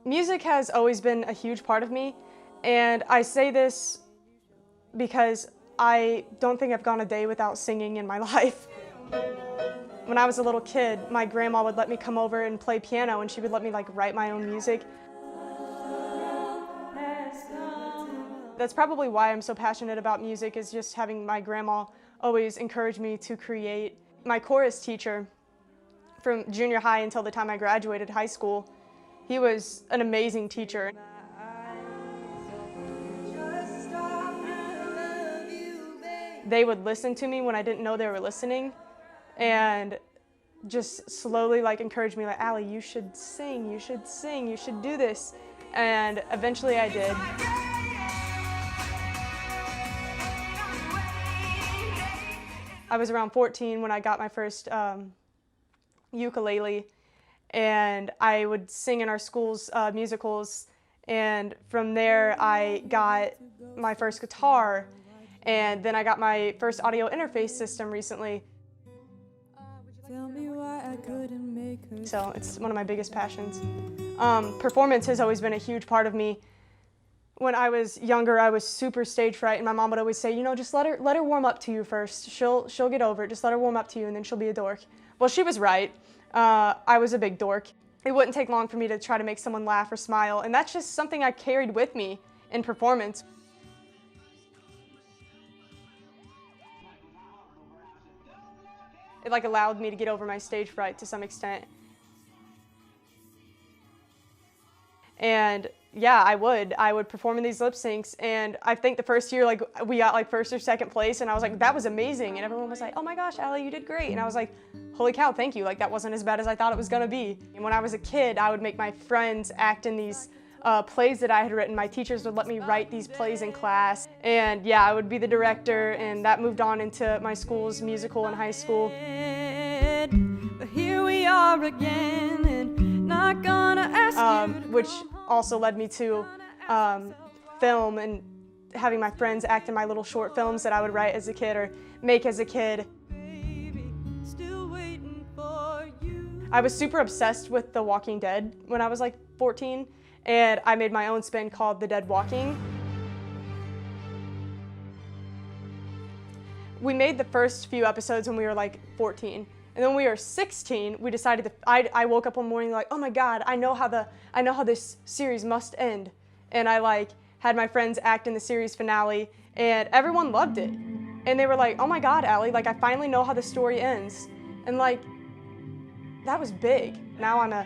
Music has always been a huge part of me, and I say this because I don't think I've gone a day without singing in my life. When I was a little kid, my grandma would let me come over and play piano, and she would let me write my own music. That's probably why I'm so passionate about music, is just having my grandma always encourage me to create. My chorus teacher from junior high until the time I graduated high school, he was an amazing teacher. They would listen to me when I didn't know they were listening, and just slowly encourage me, Allie, you should sing, you should sing, you should do this. And eventually I did. I was around 14 when I got my first ukulele, and I would sing in our school's musicals, and from there I got my first guitar, and then I got my first audio interface system recently. So it's one of my biggest passions. Performance has always been a huge part of me. When I was younger, I was super stage fright, and my mom would always say, you know, just let her warm up to you first. She'll get over it. Just let her warm up to you, and then she'll be a dork. Well, she was right. I was a big dork. It wouldn't take long for me to try to make someone laugh or smile, and that's just something I carried with me in performance. It allowed me to get over my stage fright to some extent. And yeah, I would perform in these lip syncs, and I think the first year we got first or second place, and I was like, that was amazing, and everyone was like, oh my gosh, Allie, you did great, and I was like, holy cow, thank you, that wasn't as bad as I thought it was gonna be. And when I was a kid, I would make my friends act in these plays that I had written. My teachers would let me write these plays in class, and yeah, I would be the director, and that moved on into my school's musical in high school. But here we are again, and not gonna ask which also led me to film and having my friends act in my little short films that I would write as a kid or make as a kid. I was super obsessed with The Walking Dead when I was 14, and I made my own spin called The Dead Walking. We made the first few episodes when we were 14. And then when we were 16, we decided to, I woke up one morning oh my God, I know how this series must end. And I had my friends act in the series finale, and everyone loved it. And they were like, oh my God, Allie, I finally know how the story ends. And that was big. Now I'm a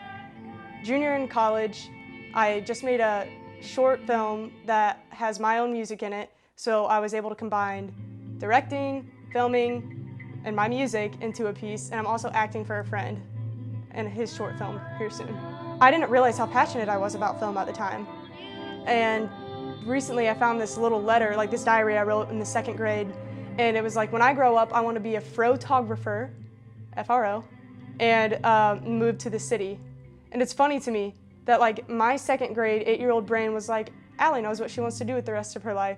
junior in college. I just made a short film that has my own music in it. So I was able to combine directing, filming, and my music into a piece, and I'm also acting for a friend in his short film here soon. I didn't realize how passionate I was about film at the time. And recently I found this little letter, this diary I wrote in the 2nd grade, and it was when I grow up, I want to be a Fortogafer, F-R-O, and move to the city. And it's funny to me that my 2nd grade 8-year-old brain was Allie knows what she wants to do with the rest of her life.